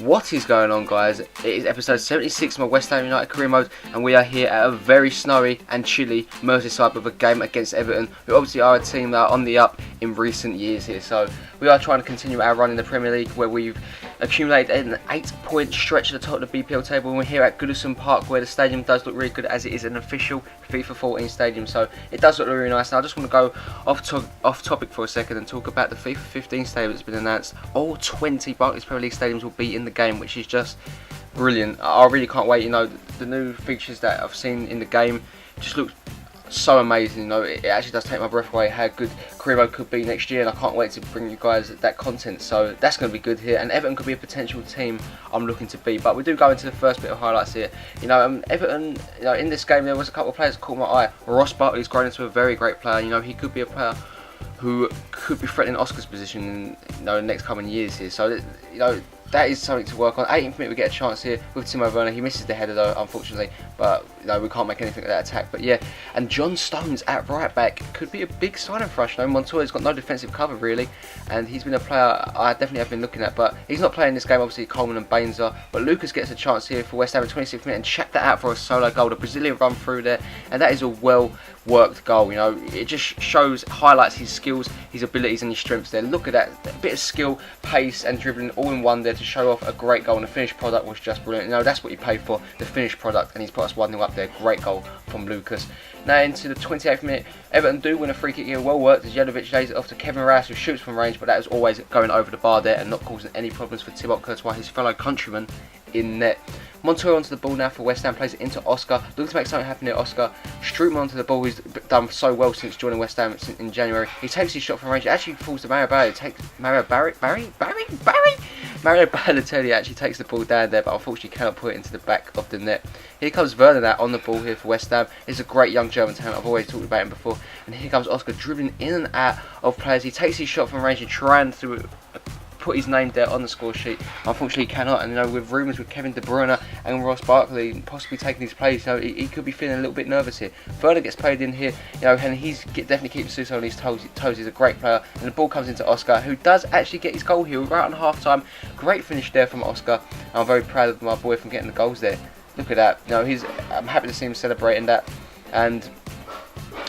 What is going on, guys? It is episode 76 of my West Ham United career mode, and we are here at a very snowy and chilly Merseyside with a game against Everton, who obviously are a team that are on the up in recent years here. So we are trying to continue our run in the Premier League, where we've accumulated an 8-point stretch at the top of the BPL table, and we're here at Goodison Park, where the stadium does look really good, as it is an official FIFA 14 stadium, so it does look really nice. Now I just want to go off topic for a second and talk about the FIFA 15 stadium that's been announced. All 20 Barclays Premier League stadiums will be in the game, which is just brilliant. I really can't wait. You know, the new features that I've seen in the game just look so amazing. You know, it actually does take my breath away how good career mode could be next year, and I can't wait to bring you guys that content. So that's going to be good here, and Everton could be a potential team I'm looking to beat. But we do go into the first bit of highlights here. You know, Everton, you know, in this game there was a couple of players that caught my eye. Ross Barkley's grown into a very great player. You know, he could be a player who could be threatening Oscar's position in, you know, the next coming years here. So, you know, that is something to work on. 18th minute we get a chance here with Timo Werner. He misses the header though, unfortunately, but you know, we can't make anything of that attack. But yeah, and John Stones at right back could be a big signing for us. You know, Montoya's got no defensive cover really, and he's been a player I definitely have been looking at, but he's not playing this game. Obviously Coleman and Baines are, but Lucas gets a chance here for West Ham in 26th minute and check that out for a solo goal. The Brazilian run through there, and that is a well worked goal. You know, it just highlights his skills, his abilities and his strengths there. Look at that, a bit of skill, pace and dribbling all in one there to show off a great goal, and the finished product was just brilliant. You know, that's what you pay for, the finished product, and he's put us 1-0 up there. Great goal from Lucas. Now into the 28th minute, Everton do win a free kick here, well worked, as Jelovic lays it off to Kevin Rouse, who shoots from range, but that was always going over the bar there and not causing any problems for Thibaut Courtois, his fellow countryman, in net. Montoya onto the ball now for West Ham, plays it into Oscar, looking to make something happen here. Oscar Strootman onto the ball, who's done so well since joining West Ham in January. He takes his shot from range, it actually falls to Mario Balotelli actually takes the ball down there, but unfortunately cannot put it into the back of the net. Here comes Werner now on the ball here for West Ham. He's a great young German talent, I've always talked about him before. And here comes Oscar dribbling in and out of players. He takes his shot from range and trying to put his name there on the score sheet. Unfortunately he cannot, and you know, with rumours with Kevin De Bruyne and Ross Barkley possibly taking his place, you know, he could be feeling a little bit nervous here. Werner gets played in here, you know, and he's definitely keeping Suso on his toes. He's a great player, and the ball comes into Oscar, who does actually get his goal here right on half time. Great finish there from Oscar. I'm very proud of my boy from getting the goals there. Look at that. You know, I'm happy to see him celebrating that, and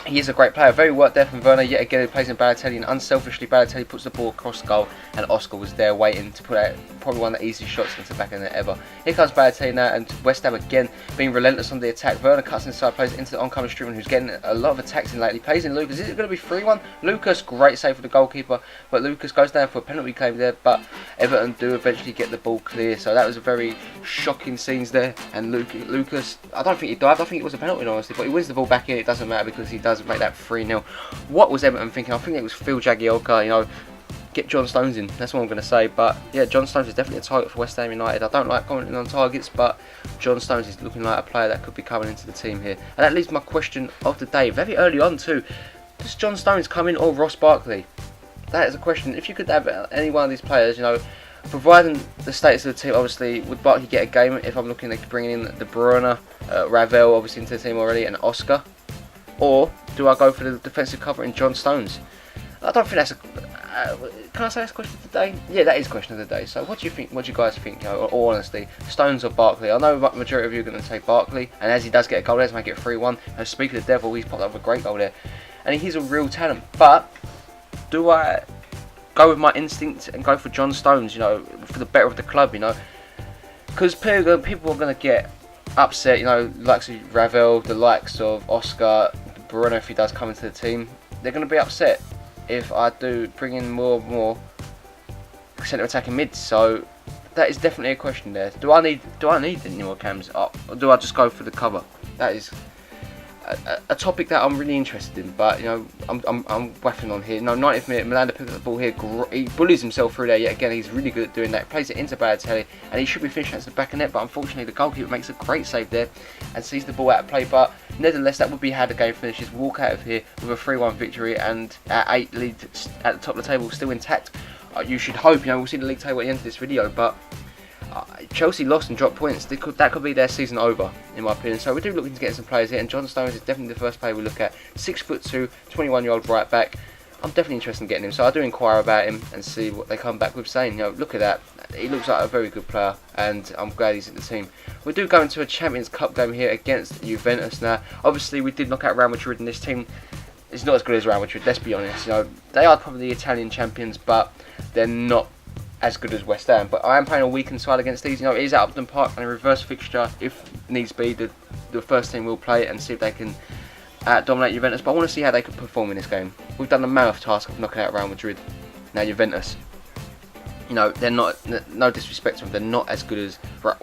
he is a great player. Very worked there from Werner. Yet again, he plays in Balotelli, and unselfishly Balotelli puts the ball across the goal, and Oscar was there waiting to put out probably one of the easiest shots into the back of the net ever. Here comes Balotelli now, and West Ham again being relentless on the attack. Werner cuts inside, plays into the oncoming Strootman, who's getting a lot of attacks in lately. Plays in Lucas. Is it going to be 3-1? Lucas, great save for the goalkeeper, but Lucas goes down for a penalty claim there, but Everton do eventually get the ball clear. So that was a very shocking scenes there, and Lucas, I don't think he dived, I think it was a penalty honestly, but he wins the ball back in. It doesn't matter because he does make that 3-0. What was Everton thinking? I think it was Phil Jagielka, you know, get John Stones in, that's what I'm going to say. But yeah, John Stones is definitely a target for West Ham United. I don't like commenting on targets, but John Stones is looking like a player that could be coming into the team here. And that leaves my question of the day, very early on too. Does John Stones come in, or Ross Barkley? That is a question. If you could have any one of these players, you know, providing the status of the team, obviously, would Barkley get a game if I'm looking at bringing in De Bruyne, Ravel obviously into the team already, and Oscar? Or do I go for the defensive cover in John Stones? I don't think that's a... can I say that's question of the day? Yeah, that is question of the day. So what do you think? What do you guys think? You know, all honesty, Stones or Barkley? I know the majority of you are going to say Barkley, and as he does get a goal, let's make it 3-1. And speaking of the devil, he's popped up with a great goal there, and he's a real talent. But do I go with my instinct and go for John Stones? You know, for the better of the club. You know, because people are going to get upset. You know, likes of Ravel, the likes of Oscar, Bruno, if he does come into the team, they're going to be upset if I do bring in more centre attacking mids. So that is definitely a question there. Do I need any more cams, or do I just go for the cover? That is a topic that I'm really interested in. But you know, I'm waffling on here. No, 90th minute, Miranda picks up the ball here. He bullies himself through there yet again. He's really good at doing that. Plays it into Balotelli, and he should be finishing at the back of net. But unfortunately, the goalkeeper makes a great save there and sees the ball out of play. But nevertheless, that would be how the game finishes. Walk out of here with a 3-1 victory, and at 8 lead at the top of the table, still intact. You should hope. You know, we'll see the league table at the end of this video, but Chelsea lost and dropped points. That could be their season over, in my opinion. So we do looking to get some players here, and John Stones is definitely the first player we look at. 6'2", 21-year-old right back, I'm definitely interested in getting him. So I do inquire about him and see what they come back with saying. Look at that. He looks like a very good player, and I'm glad he's in the team. We do go into a Champions Cup game here against Juventus now. Obviously, we did knock out Real Madrid, and this team is not as good as Real Madrid. Let's be honest. They are probably the Italian champions, but they're not as good as West Ham. But I am playing a weakened side against these. It is at Upton Park and a reverse fixture. If needs be, the first team will play it and see if they can dominate Juventus. But I want to see how they could perform in this game. We've done the mammoth task of knocking out Real Madrid. Now Juventus. They're not, no disrespect to them, they're not as good as,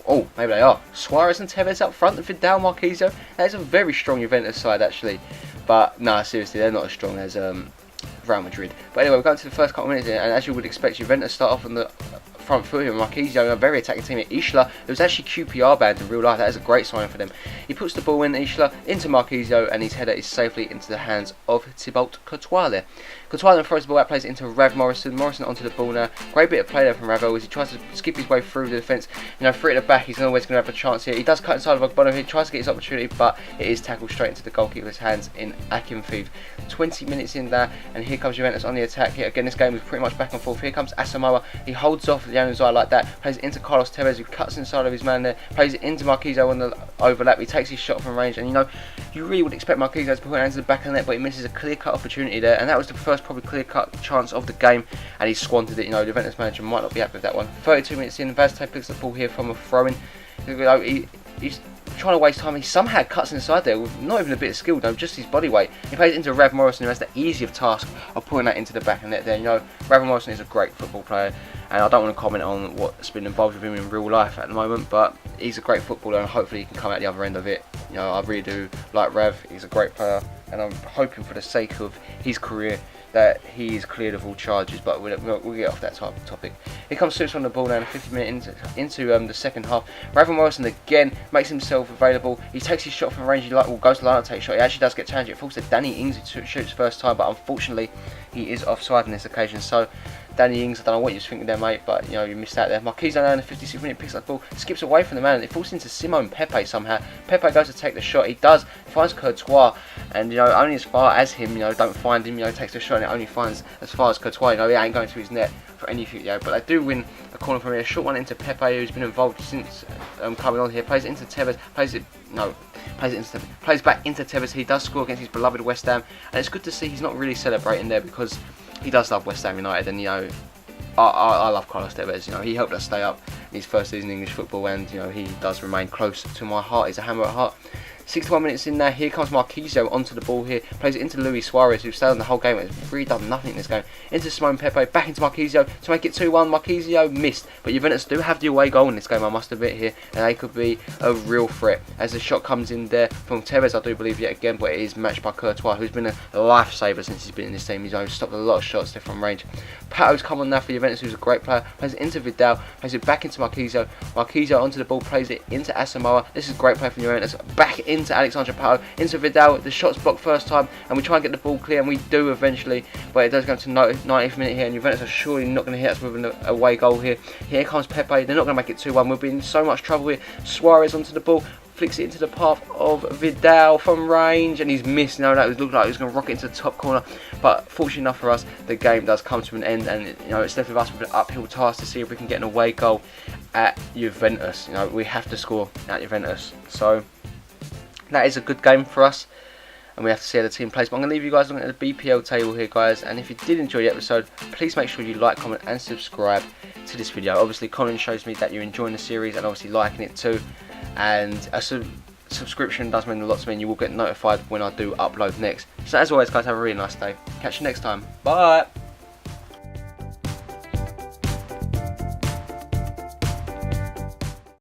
oh, maybe they are. Suarez and Tevez up front and Vidal, Marquinhos. That is a very strong Juventus side, actually. But, no, seriously, they're not as strong as Real Madrid. But anyway, we're going to the first couple of minutes here, and as you would expect, Juventus start off on the front foot here. Marquinhos, a very attacking team at Isla, who's actually QPR banned in real life. That is a great sign for them. He puts the ball in Isla into Marquinhos, and his header is safely into the hands of Thibaut Courtois there. Courtois then throws the ball out, plays it into Rav Morrison. Morrison onto the ball now. Great bit of play there from Ravel as he tries to skip his way through the defence. Free at the back, he's always going to have a chance here. He does cut inside of Ogbono. He tries to get his opportunity, but it is tackled straight into the goalkeeper's hands in Akinfeev. 20 minutes in there, and here comes Juventus on the attack. Here again, this game is pretty much back and forth. Here comes Asamoah. He holds off the Januzaj like that, plays it into Carlos Tevez, who cuts inside of his man there, plays it into Marquinhos on the overlap. He takes his shot from range, and you really would expect Marquinhos to put it into the back of the net, but he misses a clear-cut opportunity there, and that was the first probably clear-cut chance of the game, and he squandered it. The Juventus manager might not be happy with that one. 32 minutes in, Vazquez picks the ball here from a throw-in. He's trying to waste time. He somehow cuts inside there with not even a bit of skill, just his body weight. He plays it into Rav Morrison, who has the easier task of putting that into the back of the net there. Rav Morrison is a great football player, and I don't want to comment on what's been involved with him in real life at the moment, but he's a great footballer, and hopefully he can come out the other end of it. I really do like Rav. He's a great player, and I'm hoping for the sake of his career that he is cleared of all charges, but we'll get off that type of topic. Here comes Suits on the ball now in 50 minutes into the second half. Raven Morrison again makes himself available. He takes his shot from range. He goes to the line and takes a shot. He actually does get challenged. It falls to Danny Ings, who shoots first time, but unfortunately he is offside on this occasion. So Danny Ings, I don't know what you was thinking there, mate, but you missed out there. Marquinhos now in the 56th minute picks up the ball, skips away from the man, and it falls into Simon Pepe somehow. Pepe goes to take the shot. He does, finds Courtois, and only as far as him, don't find him, takes the shot, and it only finds as far as Courtois. He ain't going to his net for anything, but they do win a corner from here. A short one into Pepe, who's been involved since coming on here. Plays it into Tevez, plays back into Tevez. He does score against his beloved West Ham, and it's good to see he's not really celebrating there because he does love West Ham United, and I love Carlos Tevez. He helped us stay up in his first season in English football, and he does remain close to my heart. He's a hammer at heart. 61 minutes in there, here comes Marquinhos onto the ball here, plays it into Luis Suarez, who's stayed on the whole game, has really done nothing in this game, into Simon Pepe, back into Marquinhos to make it 2-1, Marquinhos missed, but Juventus do have the away goal in this game, I must admit here, and they could be a real threat, as the shot comes in there from Tevez, I do believe yet again, but it is matched by Courtois, who's been a lifesaver since he's been in this team. He's stopped a lot of shots there from range. Pato's come on now for Juventus, who's a great player, plays it into Vidal, plays it back into Marquinhos onto the ball, plays it into Asamoah. This is a great play from Juventus, back into Alexandre Pato, into Vidal. The shot's blocked first time, and we try and get the ball clear, and we do eventually, but it does go to 90th minute here, and Juventus are surely not going to hit us with an away goal here. Here comes Pepe, they're not going to make it 2-1, we'll be in so much trouble here. Suarez onto the ball, flicks it into the path of Vidal from range, and he's missed. That looked like he was going to rocket into the top corner, but fortunately enough for us, the game does come to an end, and it's left with us with an uphill task to see if we can get an away goal at Juventus. We have to score at Juventus, so that is a good game for us, and we have to see how the team plays. But I'm going to leave you guys looking at the BPL table here, guys, and if you did enjoy the episode, please make sure you like, comment and subscribe to this video. Obviously, comment shows me that you're enjoying the series and obviously liking it too, and a subscription does mean a lot to me, and you will get notified when I do upload next. So as always, guys, have a really nice day. Catch you next time. Bye.